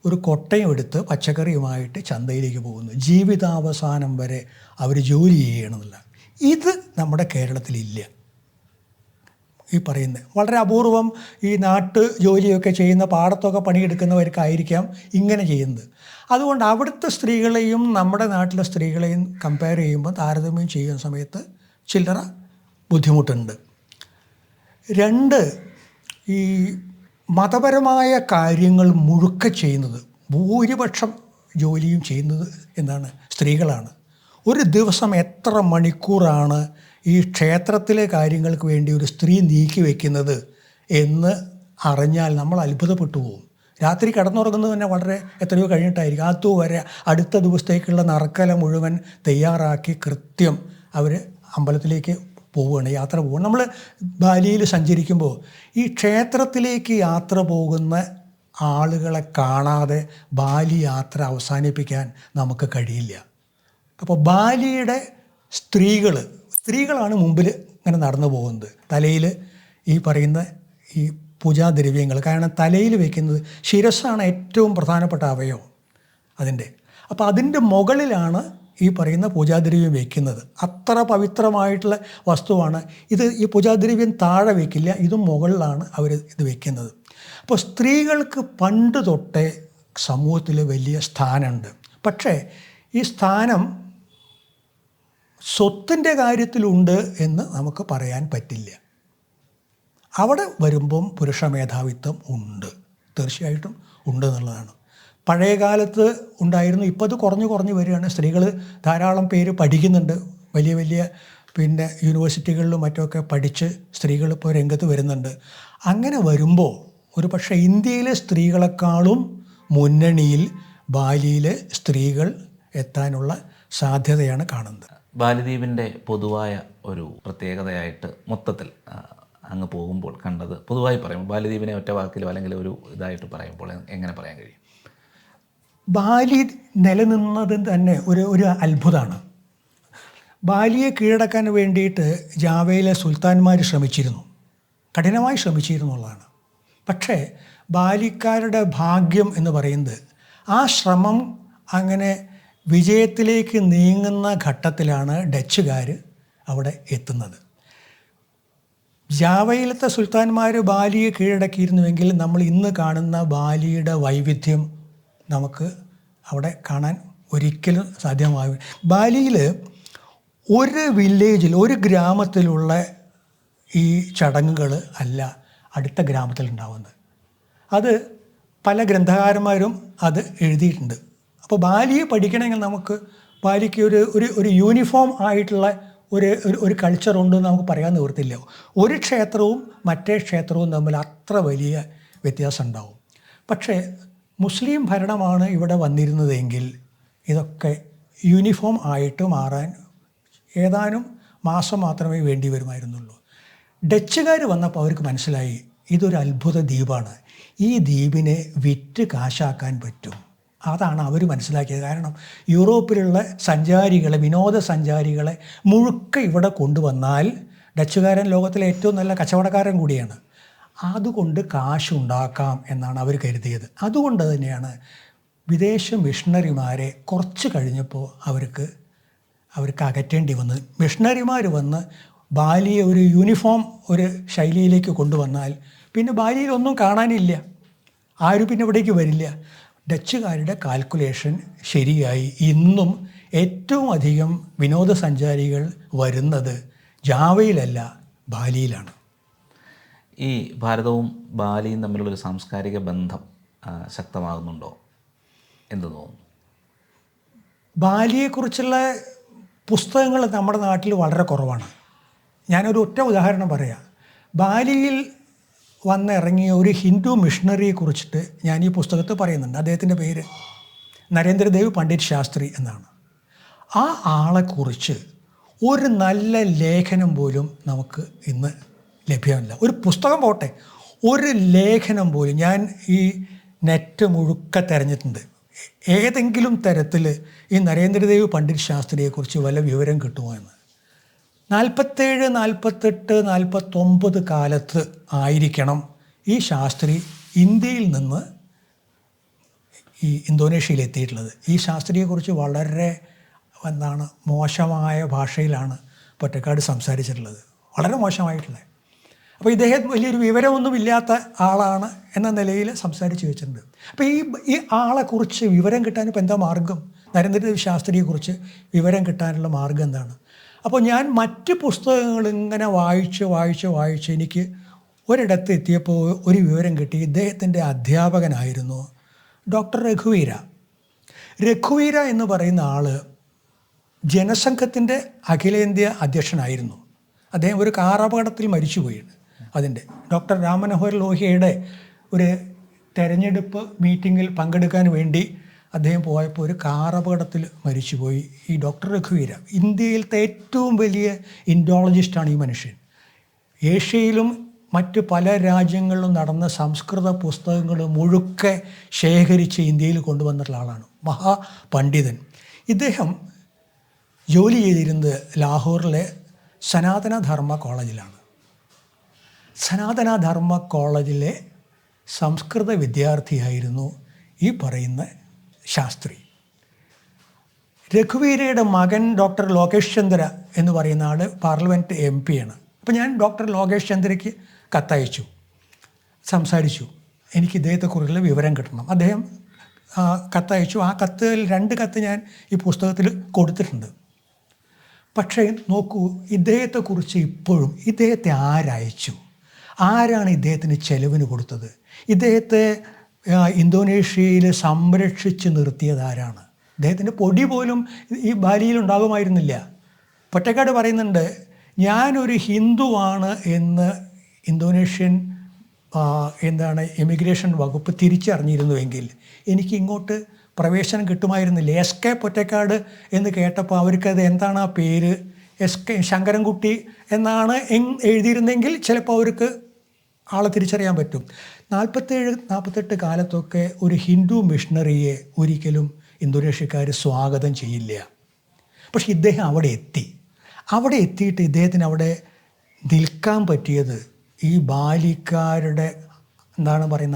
ഒരു കൊട്ടയും എടുത്ത് പച്ചക്കറിയുമായിട്ട് ചന്തയിലേക്ക് പോകുന്നു. ജീവിതാവസാനം വരെ അവർ ജോലി ചെയ്യണമെന്നില്ല. ഇത് നമ്മുടെ കേരളത്തിലില്ല. ഈ പറയുന്നത് വളരെ അപൂർവം. ഈ നാട്ടു ജോലിയൊക്കെ ചെയ്യുന്ന, പാടത്തൊക്കെ പണിയെടുക്കുന്നവർക്കായിരിക്കാം ഇങ്ങനെ ചെയ്യുന്നത്. അതുകൊണ്ട് അവിടുത്തെ സ്ത്രീകളെയും നമ്മുടെ നാട്ടിലെ സ്ത്രീകളെയും കമ്പയർ ചെയ്യുമ്പോൾ, താരതമ്യം ചെയ്യുന്ന സമയത്ത് ചില്ലറ ബുദ്ധിമുട്ടുണ്ട്. 2, ഈ മതപരമായ കാര്യങ്ങൾ മുഴുക്ക ചെയ്യുന്നത്, ഭൂരിപക്ഷം ജോലിയും ചെയ്യുന്നത് എന്താണ്? സ്ത്രീകളാണ്. ഒരു ദിവസം എത്ര മണിക്കൂറാണ് ഈ ക്ഷേത്രത്തിലെ കാര്യങ്ങൾക്ക് വേണ്ടി ഒരു സ്ത്രീ നീക്കി വയ്ക്കുന്നത് എന്ന് അറിഞ്ഞാൽ നമ്മൾ അത്ഭുതപ്പെട്ടു പോകും. രാത്രി കിടന്നുറങ്ങുന്നത് തന്നെ വളരെ എത്രയോ കഴിഞ്ഞിട്ടായിരിക്കും. അതുവരെ അടുത്ത ദിവസത്തേക്കുള്ള നറുക്കല മുഴുവൻ തയ്യാറാക്കി കൃത്യം അവർ അമ്പലത്തിലേക്ക് പോവുകയാണ്, യാത്ര പോവുകയാണ്. നമ്മൾ ബാലിയിൽ സഞ്ചരിക്കുമ്പോൾ ഈ ക്ഷേത്രത്തിലേക്ക് യാത്ര പോകുന്ന ആളുകളെ കാണാതെ ബാലി യാത്ര അവസാനിപ്പിക്കാൻ നമുക്ക് കഴിയില്ല. അപ്പോൾ ബാലിയുടെ സ്ത്രീകളാണ് മുമ്പിൽ ഇങ്ങനെ നടന്നു പോകുന്നത്. തലയിൽ ഈ പറയുന്ന ഈ പൂജാദ്രവ്യങ്ങൾ, കാരണം തലയിൽ വയ്ക്കുന്നത് ശിരസ്സാണ് ഏറ്റവും പ്രധാനപ്പെട്ട അവയവം അതിൻ്റെ. അപ്പോൾ അതിൻ്റെ മുകളിലാണ് ഈ പറയുന്ന പൂജാദ്രവ്യം വയ്ക്കുന്നത്. അത്ര പവിത്രമായിട്ടുള്ള വസ്തുവാണ് ഇത്. ഈ പൂജാദ്രവ്യം താഴെ വയ്ക്കില്ല, ഇതും മുകളിലാണ് അവർ ഇത് വയ്ക്കുന്നത്. അപ്പോൾ സ്ത്രീകൾക്ക് പണ്ട് തൊട്ടേ സമൂഹത്തിൽ വലിയ സ്ഥാനമുണ്ട്. പക്ഷേ ഈ സ്ഥാനം സ്വത്തിൻ്റെ കാര്യത്തിലുണ്ട് എന്ന് നമുക്ക് പറയാൻ പറ്റില്ല. അവിടെ വരുമ്പം പുരുഷ മേധാവിത്വം ഉണ്ട്, തീർച്ചയായിട്ടും ഉണ്ട് എന്നുള്ളതാണ്. പഴയ കാലത്ത് ഉണ്ടായിരുന്നു, ഇപ്പോൾ അത് കുറഞ്ഞു വരികയാണ്. സ്ത്രീകൾ ധാരാളം പേര് പഠിക്കുന്നുണ്ട്. വലിയ വലിയ യൂണിവേഴ്സിറ്റികളിലും മറ്റുമൊക്കെ പഠിച്ച് സ്ത്രീകൾ ഇപ്പോൾ രംഗത്ത് വരുന്നുണ്ട്. അങ്ങനെ വരുമ്പോൾ ഒരു പക്ഷേ ഇന്ത്യയിലെ സ്ത്രീകളെക്കാളും മുന്നണിയിൽ ബാലിയിലെ സ്ത്രീകൾ എത്താനുള്ള സാധ്യതയാണ് കാണുന്നത്. ബാലിദ്വീപിൻ്റെ പൊതുവായ ഒരു പ്രത്യേകതയായിട്ട് മൊത്തത്തിൽ അങ്ങ് പോകുമ്പോൾ കണ്ടത്, പൊതുവായി പറയുമ്പോൾ ബാലിദ്വീപിനെ ഒറ്റ വാക്കിലോ അല്ലെങ്കിൽ ഒരു ഇതായിട്ട് പറയുമ്പോൾ എങ്ങനെ പറയാൻ കഴിയും? ബാലി നിലനിന്നത് തന്നെ ഒരു അത്ഭുതമാണ്. ബാലിയെ കീഴടക്കാൻ വേണ്ടിയിട്ട് ജാവയിലെ സുൽത്താൻമാർ ശ്രമിച്ചിരുന്നു, കഠിനമായി ശ്രമിച്ചിരുന്നു എന്നുള്ളതാണ്. പക്ഷേ ബാലിക്കാരുടെ ഭാഗ്യം എന്ന് പറയുന്നത്, ആ ശ്രമം അങ്ങനെ വിജയത്തിലേക്ക് നീങ്ങുന്ന ഘട്ടത്തിലാണ് ഡച്ചുകാർ അവിടെ എത്തുന്നത്. ജാവയിലത്തെ സുൽത്താൻമാർ ബാലിയെ കീഴടക്കിയിരുന്നുവെങ്കിൽ നമ്മൾ ഇന്ന് കാണുന്ന ബാലിയുടെ വൈവിധ്യം നമുക്ക് അവിടെ കാണാൻ ഒരിക്കലും സാധ്യമാവില്ല. ബാലിയിൽ ഒരു വില്ലേജിൽ, ഒരു ഗ്രാമത്തിലുള്ള ഈ ചടങ്ങുകൾ അല്ല അടുത്ത ഗ്രാമത്തിൽ ഉണ്ടാവുന്നത്. അത് പല ഗ്രന്ഥകാരന്മാരും അത് എഴുതിയിട്ടുണ്ട്. അപ്പോൾ ബാലിയെ പഠിക്കണമെങ്കിൽ നമുക്ക് ബാലിക്ക് ഒരു യൂണിഫോം ആയിട്ടുള്ള ഒരു കൾച്ചർ ഉണ്ടെന്ന് നമുക്ക് പറയാൻ നിവൃത്തില്ല. ഒരു ക്ഷേത്രവും മറ്റേ ക്ഷേത്രവും തമ്മിൽ അത്ര വലിയ വ്യത്യാസം ഉണ്ടാവും. പക്ഷേ മുസ്ലിം ഭരണമാണ് ഇവിടെ വന്നിരുന്നതെങ്കിൽ ഇതൊക്കെ യൂണിഫോം ആയിട്ട് മാറാൻ ഏതാനും മാസം മാത്രമേ വേണ്ടി വരുമായിരുന്നുള്ളൂ. ഡച്ചുകാർ വന്നപ്പോൾ അവർക്ക് മനസ്സിലായി ഇതൊരു അത്ഭുത ദ്വീപാണ്, ഈ ദ്വീപിനെ വിറ്റ് കാശാക്കാൻ പറ്റും. അതാണ് അവർ മനസ്സിലാക്കിയത്. കാരണം യൂറോപ്പിലുള്ള സഞ്ചാരികളെ, വിനോദസഞ്ചാരികളെ മുഴുക്കെ ഇവിടെ കൊണ്ടുവന്നാൽ ഡച്ചുകാരൻ ലോകത്തിലെ ഏറ്റവും നല്ല കച്ചവടക്കാരൻ കൂടിയാണ്, അതുകൊണ്ട് കാശുണ്ടാക്കാം എന്നാണ് അവർ കരുതിയത്. അതുകൊണ്ട് തന്നെയാണ് വിദേശ മിഷണറിമാരെ കുറച്ച് കഴിഞ്ഞപ്പോൾ അവർക്ക് അകറ്റേണ്ടി വന്നത്. മിഷണറിമാർ വന്ന് ബാലിയെ ഒരു യൂണിഫോം ഒരു ശൈലിയിലേക്ക് കൊണ്ടുവന്നാൽ പിന്നെ ബാലിയിലൊന്നും കാണാനില്ല, ആരും പിന്നെ ഇവിടേക്ക് വരില്ല. ഡച്ചുകാരുടെ കാൽക്കുലേഷൻ ശരിയായി. ഇന്നും ഏറ്റവും അധികം വിനോദസഞ്ചാരികൾ വരുന്നത് ജാവയിലല്ല, ബാലിയിലാണ്. ഈ ഭാരതവും ബാലിയും തമ്മിലുള്ളൊരു സാംസ്കാരിക ബന്ധം ശക്തമാകുന്നുണ്ടോ? എന്ത് തോന്നുന്നു? ബാലിയെക്കുറിച്ചുള്ള പുസ്തകങ്ങൾ നമ്മുടെ നാട്ടിൽ വളരെ കുറവാണ്. ഞാനൊരു ഒറ്റ ഉദാഹരണം പറയാം. ബാലിയിൽ വന്നിറങ്ങിയ ഒരു ഹിന്ദു മിഷണറിയെ കുറിച്ചിട്ട് ഞാൻ ഈ പുസ്തകത്തിൽ പറയുന്നുണ്ട്. അദ്ദേഹത്തിൻ്റെ പേര് നരേന്ദ്രദേവ് പണ്ഡിറ്റ് ശാസ്ത്രി എന്നാണ്. ആ ആളെക്കുറിച്ച് ഒരു നല്ല ലേഖനം പോലും നമുക്ക് ഇന്ന് ലഭ്യമല്ല. ഒരു പുസ്തകം പോട്ടെ, ഒരു ലേഖനം പോലും ഞാൻ ഈ നെറ്റ് മുഴുക്ക തിരഞ്ഞിട്ടുണ്ട്. ഏതെങ്കിലും തരത്തിൽ ഈ നരേന്ദ്രദേവ് പണ്ഡിറ്റ് ശാസ്ത്രിയെക്കുറിച്ച് വല്ല വിവരം കിട്ടുമോ എന്ന്. 47, 48, 49 കാലത്ത് ആയിരിക്കണം ഈ ശാസ്ത്രി ഇന്ത്യയിൽ നിന്ന് ഈ ഇന്തോനേഷ്യയിൽ എത്തിയിട്ടുള്ളത്. ഈ ശാസ്ത്രിയെക്കുറിച്ച് വളരെ മോശമായ ഭാഷയിലാണ് പൊറ്റക്കാട് സംസാരിച്ചിട്ടുള്ളത്, വളരെ മോശമായിട്ടുള്ളത്. അപ്പോൾ ഇദ്ദേഹം വലിയൊരു വിവരമൊന്നുമില്ലാത്ത ആളാണ് എന്ന നിലയിൽ സംസാരിച്ച് വെച്ചിട്ടുണ്ട്. അപ്പോൾ ഈ ആളെക്കുറിച്ച് വിവരം കിട്ടാൻ ഇപ്പോൾ എന്താ മാർഗം? നരേന്ദ്രദേവ് ശാസ്ത്രിയെക്കുറിച്ച് വിവരം കിട്ടാനുള്ള മാർഗം എന്താണ്? അപ്പോൾ ഞാൻ മറ്റ് പുസ്തകങ്ങൾ ഇങ്ങനെ വായിച്ച് എനിക്ക് ഒരിടത്ത് എത്തിയപ്പോൾ ഒരു വിവരം കിട്ടി. ഇദ്ദേഹത്തിൻ്റെ അധ്യാപകനായിരുന്നു ഡോക്ടർ രഘുവീര. രഘുവീര എന്ന് പറയുന്ന ആൾ ജനസംഘത്തിൻ്റെ അഖിലേന്ത്യാ അധ്യക്ഷനായിരുന്നു. അദ്ദേഹം ഒരു കാറപകടത്തിൽ മരിച്ചുപോയാണ്. അതിൻ്റെ ഡോക്ടർ രാംമനോഹർ ലോഹിയയുടെ ഒരു തെരഞ്ഞെടുപ്പ് മീറ്റിങ്ങിൽ പങ്കെടുക്കാൻ വേണ്ടി അദ്ദേഹം പോയപ്പോൾ ഒരു കാറപകടത്തിൽ മരിച്ചുപോയി. ഈ ഡോക്ടർ രഘുവീര ഇന്ത്യയിലത്തെ ഏറ്റവും വലിയ ഇൻഡോളജിസ്റ്റാണ് ഈ മനുഷ്യൻ. ഏഷ്യയിലും മറ്റ് പല രാജ്യങ്ങളിലും നടന്ന സംസ്കൃത പുസ്തകങ്ങൾ മുഴുക്കെ ശേഖരിച്ച് ഇന്ത്യയിൽ കൊണ്ടുവന്നിട്ടുള്ള ആളാണ്, മഹാപണ്ഡിതൻ. ഇദ്ദേഹം ജോലി ചെയ്തിരുന്നത് ലാഹോറിലെ സനാതനധർമ്മ കോളേജിലാണ്. സനാതനധർമ്മ കോളേജിലെ സംസ്കൃത വിദ്യാർത്ഥിയായിരുന്നു ഈ പറയുന്ന ശാസ്ത്രി. രഘുവീരയുടെ മകൻ ഡോക്ടർ ലോകേഷ് ചന്ദ്ര എന്ന് പറയുന്ന ആൾ പാർലമെൻറ്റ് MP ആണ്. അപ്പോൾ ഞാൻ ഡോക്ടർ ലോകേഷ് ചന്ദ്രയ്ക്ക് കത്തയച്ചു, സംസാരിച്ചു. എനിക്ക് ഇദ്ദേഹത്തെക്കുറിച്ചുള്ള വിവരം കിട്ടണം. അദ്ദേഹം കത്തയച്ചു. ആ കത്തിൽ 2 കത്ത് ഞാൻ ഈ പുസ്തകത്തിൽ കൊടുത്തിട്ടുണ്ട്. പക്ഷേ നോക്കൂ, ഇദ്ദേഹത്തെക്കുറിച്ച് ഇപ്പോഴും ഇദ്ദേഹത്തെ ആരയച്ചു, ആരാണ് ഇദ്ദേഹത്തിന് ചെലവിന് കൊടുത്തത്, ഇദ്ദേഹത്തെ ഇന്തോനേഷ്യയിൽ സംരക്ഷിച്ച് നിർത്തിയത് ആരാണ്? ഇദ്ദേഹത്തിൻ്റെ പൊടി പോലും ഈ ബാലിയിൽ ഉണ്ടാകുമായിരുന്നില്ല. പൊറ്റക്കാട് പറയുന്നുണ്ട്, ഞാനൊരു ഹിന്ദുവാണ് എന്ന് ഇന്തോനേഷ്യൻ എമിഗ്രേഷൻ വകുപ്പ് തിരിച്ചറിഞ്ഞിരുന്നുവെങ്കിൽ എനിക്ക് ഇങ്ങോട്ട് പ്രവേശനം കിട്ടുമായിരുന്നില്ല. SK പൊറ്റക്കാട് എന്ന് കേട്ടപ്പോൾ അവർക്കത് എന്താണ് ആ പേര്, SK ശങ്കരൻകുട്ടി എന്നാണ് എഴുതിയിരുന്നെങ്കിൽ ചിലപ്പോൾ അവർക്ക് ആളെ തിരിച്ചറിയാൻ പറ്റും. 47-48 കാലത്തൊക്കെ ഒരു ഹിന്ദു മിഷണറിയെ ഒരിക്കലും ഇന്തോനേഷ്യക്കാർ സ്വാഗതം ചെയ്യില്ല. പക്ഷെ ഇദ്ദേഹം അവിടെ എത്തിയിട്ട് ഇദ്ദേഹത്തിന് അവിടെ നിൽക്കാൻ പറ്റിയത് ഈ ബാലിക്കാരുടെ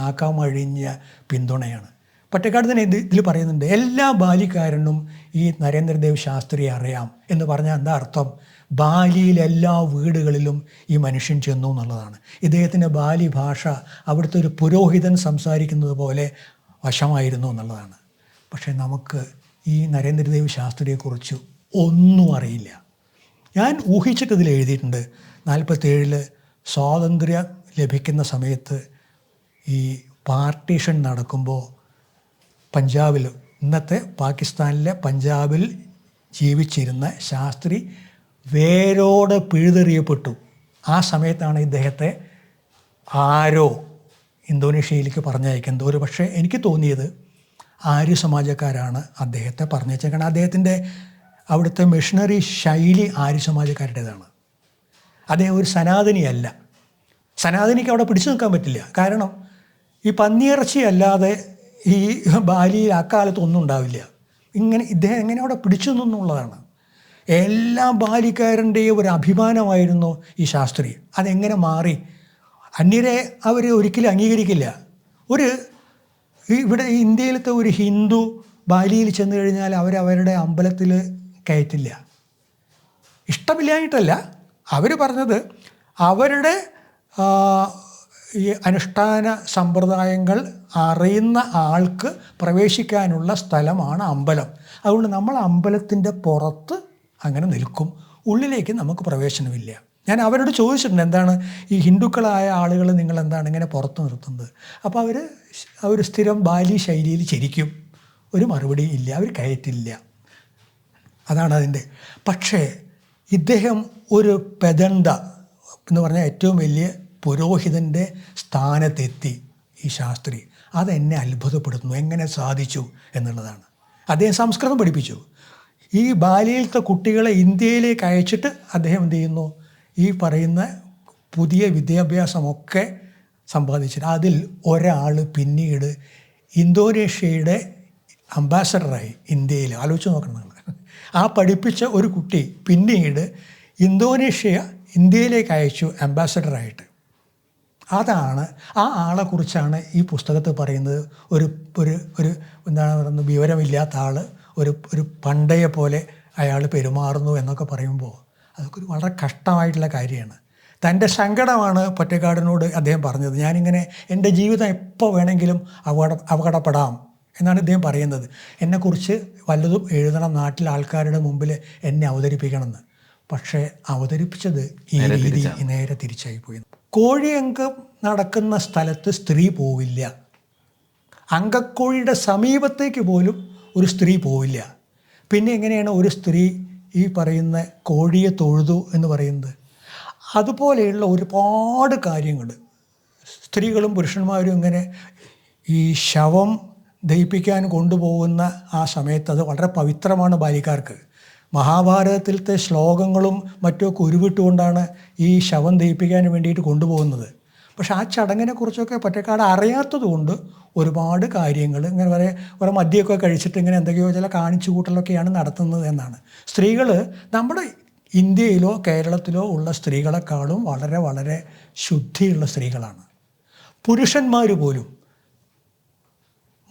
ആക്കാമഴിഞ്ഞ പിന്തുണയാണ്. പൊറ്റക്കാട് തന്നെ ഇതിൽ പറയുന്നുണ്ട്, എല്ലാ ബാലിക്കാരനും ഈ നരേന്ദ്രദേവ് ശാസ്ത്രിയെ അറിയാം എന്ന് പറഞ്ഞാൽ എന്താ അർത്ഥം? ബാലിയിൽ എല്ലാ വീടുകളിലും ഈ മനുഷ്യൻ ചെന്നു എന്നുള്ളതാണ്. ഇദ്ദേഹത്തിൻ്റെ ബാലി ഭാഷ അവിടുത്തെ ഒരു പുരോഹിതൻ സംസാരിക്കുന്നത് പോലെ വശമായിരുന്നു എന്നുള്ളതാണ്. പക്ഷേ നമുക്ക് ഈ നരേന്ദ്രദേവ് ശാസ്ത്രിയെക്കുറിച്ച് ഒന്നും അറിയില്ല. ഞാൻ ഊഹിച്ചിട്ട് ഇതിൽ എഴുതിയിട്ടുണ്ട്, 47 സ്വാതന്ത്ര്യം ലഭിക്കുന്ന സമയത്ത് ഈ പാർട്ടീഷൻ നടക്കുമ്പോൾ പഞ്ചാബിൽ, ഇന്നത്തെ പാകിസ്ഥാനിലെ പഞ്ചാബിൽ ജീവിച്ചിരുന്ന ശാസ്ത്രി വേരോടെ പിഴുതെറിയപ്പെട്ടു. ആ സമയത്താണ് ഇദ്ദേഹത്തെ ആരോ ഇന്തോനേഷ്യയിലേക്ക് പറഞ്ഞയക്കുന്നത്. ഒരു പക്ഷേ എനിക്ക് തോന്നിയത് ആര്യ സമാജക്കാരാണ് അദ്ദേഹത്തെ പറഞ്ഞയച്ചത്. കാരണം അദ്ദേഹത്തിൻ്റെ അവിടുത്തെ മിഷണറി ശൈലി ആര്യ സമാജക്കാരുടേതാണ്. അദ്ദേഹം ഒരു സനാതനിയല്ല. സനാതനിക്ക് അവിടെ പിടിച്ചു നിൽക്കാൻ പറ്റില്ല. കാരണം ഈ പന്നിയിറച്ചി അല്ലാതെ ഈ ബാലിയിൽ അക്കാലത്ത് ഒന്നും ഉണ്ടാവില്ല. ഇദ്ദേഹം എങ്ങനെ അവിടെ പിടിച്ചു നിന്നുള്ളതാണ്. എല്ലാ ബാലിക്കാരൻ്റെയും ഒരു അഭിമാനമായിരുന്നു ഈ ശാസ്ത്രി. അതെങ്ങനെ മാറി? അന്യരെ അവർ ഒരിക്കലും അംഗീകരിക്കില്ല. ഇവിടെ ഇന്ത്യയിലത്തെ ഒരു ഹിന്ദു ബാലിയിൽ ചെന്ന് കഴിഞ്ഞാൽ അവരവരുടെ അമ്പലത്തിൽ കയറ്റില്ല. ഇഷ്ടമില്ലായിട്ടല്ല, അവർ പറഞ്ഞത് അവരുടെ ഈ അനുഷ്ഠാന സമ്പ്രദായങ്ങൾ അറിയുന്ന ആൾക്ക് പ്രവേശിക്കാനുള്ള സ്ഥലമാണ് അമ്പലം. അതുകൊണ്ട് നമ്മൾ അമ്പലത്തിൻ്റെ പുറത്ത് അങ്ങനെ നിൽക്കും, ഉള്ളിലേക്ക് നമുക്ക് പ്രവേശനമില്ല. ഞാൻ അവരോട് ചോദിച്ചിട്ടുണ്ട്, എന്താണ് ഈ ഹിന്ദുക്കളായ ആളുകൾ നിങ്ങൾ എന്താണ് ഇങ്ങനെ പുറത്ത് നിർത്തുന്നത്? അപ്പോൾ അവർ സ്ഥിരം ബാലി ശൈലിയിൽ ചിരിക്കും, ഒരു മറുപടി ഇല്ല, അവർ കയറ്റില്ല. അതാണ് അതിൻ്റെ. പക്ഷേ ഇദ്ദേഹം ഒരു പെദണ്ട എന്ന് പറഞ്ഞാൽ ഏറ്റവും വലിയ പുരോഹിതൻ്റെ സ്ഥാനത്തെത്തി ഈ ശാസ്ത്രി. അതെന്നെ അത്ഭുതപ്പെടുത്തുന്നു, എങ്ങനെ സാധിച്ചു എന്നുള്ളതാണ്. അദ്ദേഹം സംസ്കൃതം പഠിപ്പിച്ചു. ഈ ബാലിയിലത്തെ കുട്ടികളെ ഇന്ത്യയിലേക്ക് അയച്ചിട്ട് അദ്ദേഹം എന്ത് ചെയ്യുന്നു, ഈ പറയുന്ന പുതിയ വിദ്യാഭ്യാസമൊക്കെ സമ്പാദിച്ചിട്ട് അതിൽ ഒരാൾ പിന്നീട് ഇന്തോനേഷ്യയുടെ അംബാസഡറായി ഇന്ത്യയിൽ. ആലോചിച്ച് നോക്കണം നിങ്ങൾ. ആ പഠിപ്പിച്ച ഒരു കുട്ടി പിന്നീട് ഇന്ത്യയിലേക്ക് അയച്ചു അംബാസഡറായിട്ട്. അതാണ് ആ ആളെക്കുറിച്ചാണ് ഈ പുസ്തകത്തിൽ പറയുന്നത്. ഒരു ഒരു ഒരു എന്താണ് പറയുന്നത്, വിവരമില്ലാത്ത ആൾ ഒരു പണ്ടയെ പോലെ അയാൾ പെരുമാറുന്നു എന്നൊക്കെ പറയുമ്പോൾ അതൊക്കെ ഒരു വളരെ കഷ്ടമായിട്ടുള്ള കാര്യമാണ്. തൻ്റെ സങ്കടമാണ് പൊറ്റക്കാടിനോട് അദ്ദേഹം പറഞ്ഞത്. ഞാനിങ്ങനെ എൻ്റെ ജീവിതം എപ്പോൾ വേണമെങ്കിലും അപകടപ്പെടാം എന്നാണ് ഇദ്ദേഹം പറയുന്നത്. എന്നെക്കുറിച്ച് വല്ലതും എഴുതണം, നാട്ടിലെ ആൾക്കാരുടെ മുമ്പിൽ എന്നെ അവതരിപ്പിക്കണമെന്ന്. പക്ഷേ അവതരിപ്പിച്ചത് ഈ രീതി നേരെ തിരിച്ചായി പോയി. കോഴിയങ്കം നടക്കുന്ന സ്ഥലത്ത് സ്ത്രീ പോവില്ല. അങ്കക്കോഴിയുടെ സമീപത്തേക്ക് പോലും ഒരു സ്ത്രീ പോവില്ല. പിന്നെ എങ്ങനെയാണ് ഒരു സ്ത്രീ ഈ പറയുന്ന കോഴിയെ തൊഴുതു എന്ന് പറയുന്നത്? അതുപോലെയുള്ള ഒരുപാട് കാര്യങ്ങൾ സ്ത്രീകളും പുരുഷന്മാരും ഇങ്ങനെ ഈ ശവം ദഹിപ്പിക്കാൻ കൊണ്ടുപോകുന്ന ആ സമയത്ത് അത് വളരെ പവിത്രമാണ് ബാലിക്കാർക്ക്. മഹാഭാരതത്തിലത്തെ ശ്ലോകങ്ങളും മറ്റുമൊക്കെ ഉരുവിട്ടുകൊണ്ടാണ് ഈ ശവം ദഹിപ്പിക്കാൻ വേണ്ടിയിട്ട് കൊണ്ടുപോകുന്നത്. പക്ഷെ ആ ചടങ്ങിനെക്കുറിച്ചൊക്കെ പൊറ്റക്കാട് അറിയാത്തത് കൊണ്ട് ഒരുപാട് കാര്യങ്ങൾ ഇങ്ങനെ കുറേ മദ്യമൊക്കെ കഴിച്ചിട്ട് ഇങ്ങനെ എന്തൊക്കെയോ ചില കാണിച്ചു കൂട്ടലൊക്കെയാണ് നടത്തുന്നത് എന്നാണ്. സ്ത്രീകൾ നമ്മുടെ ഇന്ത്യയിലോ കേരളത്തിലോ ഉള്ള സ്ത്രീകളെക്കാളും വളരെ വളരെ ശുദ്ധിയുള്ള സ്ത്രീകളാണ്. പുരുഷന്മാർ പോലും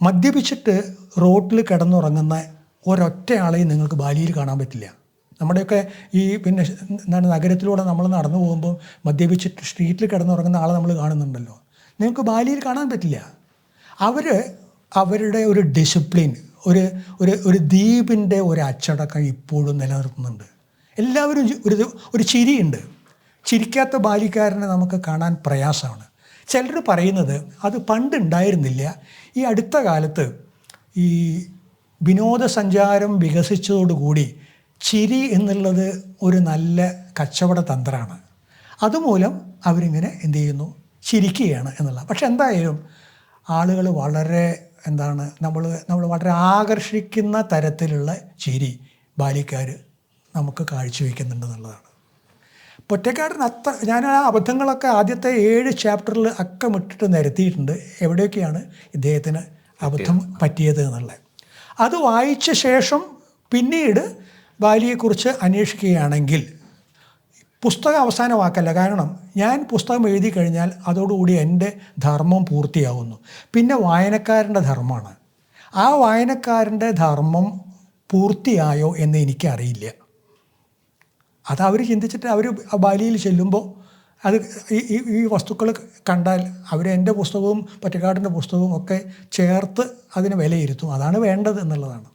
മദ്യപിച്ചിട്ട് റോട്ടിൽ കിടന്നുറങ്ങുന്ന ഒരൊറ്റയാളെയും നിങ്ങൾക്ക് ബാലിയിൽ കാണാൻ പറ്റില്ല. നമ്മുടെയൊക്കെ ഈ പിന്നെ എന്താണ് നഗരത്തിലൂടെ നമ്മൾ നടന്നു പോകുമ്പോൾ മദ്യപിച്ചിട്ട് സ്ട്രീറ്റിൽ കിടന്നുറങ്ങുന്ന ആളെ നമ്മൾ കാണുന്നുണ്ടല്ലോ. നിങ്ങൾക്ക് ബാലിയിൽ കാണാൻ പറ്റില്ല. അവരുടെ ഒരു ഡിസിപ്ലിൻ, ഒരു ദ്വീപിൻ്റെ ഒരു അച്ചടക്കം ഇപ്പോഴും നിലനിർത്തുന്നുണ്ട്. എല്ലാവരും ഒരു ചിരിയുണ്ട്. ചിരിക്കാത്ത ബാലിക്കാരനെ നമുക്ക് കാണാൻ പ്രയാസമാണ്. ചിലർ പറയുന്നത് അത് പണ്ടുണ്ടായിരുന്നില്ല, ഈ അടുത്ത കാലത്ത് ഈ വിനോദസഞ്ചാരം വികസിച്ചതോടുകൂടി ചിരി എന്നുള്ളത് ഒരു നല്ല കച്ചവട തന്ത്രമാണ്. അതുമൂലം അവരിങ്ങനെ എന്ത് ചെയ്യുന്നു, ചിരിക്കുകയാണ് എന്നുള്ളത്. പക്ഷെ എന്തായാലും ആളുകൾ വളരെ നമ്മൾ വളരെ ആകർഷിക്കുന്ന തരത്തിലുള്ള ചിരി ബാലിക്കാർ നമുക്ക് കാഴ്ചവെക്കുന്നുണ്ടെന്നുള്ളതാണ്. പൊറ്റക്കാടിന് ഞാൻ ആ അബദ്ധങ്ങളൊക്കെ ആദ്യത്തെ 7 ചാപ്റ്ററിൽ അക്കമിട്ടിട്ട് നിരത്തിയിട്ടുണ്ട്, എവിടെയൊക്കെയാണ് ഇദ്ദേഹത്തിന് അബദ്ധം പറ്റിയത് എന്നുള്ളത്. അത് വായിച്ച ശേഷം പിന്നീട് ബാലിയെക്കുറിച്ച് അന്വേഷിക്കുകയാണെങ്കിൽ പുസ്തകം അവസാന വാക്കല്ല. കാരണം ഞാൻ പുസ്തകം എഴുതി കഴിഞ്ഞാൽ അതോടുകൂടി എൻ്റെ ധർമ്മം പൂർത്തിയാവുന്നു. പിന്നെ വായനക്കാരൻ്റെ ധർമ്മമാണ്. ആ വായനക്കാരൻ്റെ ധർമ്മം പൂർത്തിയായോ എന്ന് എനിക്കറിയില്ല. അത് അവർ ചിന്തിച്ചിട്ട് അവർ ബാലിയിൽ ചെല്ലുമ്പോൾ അത് ഈ വസ്തുക്കൾ കണ്ടാൽ അവർ എൻ്റെ പുസ്തകവും പൊറ്റക്കാടിൻ്റെ പുസ്തകവും ഒക്കെ ചേർത്ത് അതിന് വിലയിരുത്തും. അതാണ് വേണ്ടത് എന്നുള്ളതാണ്.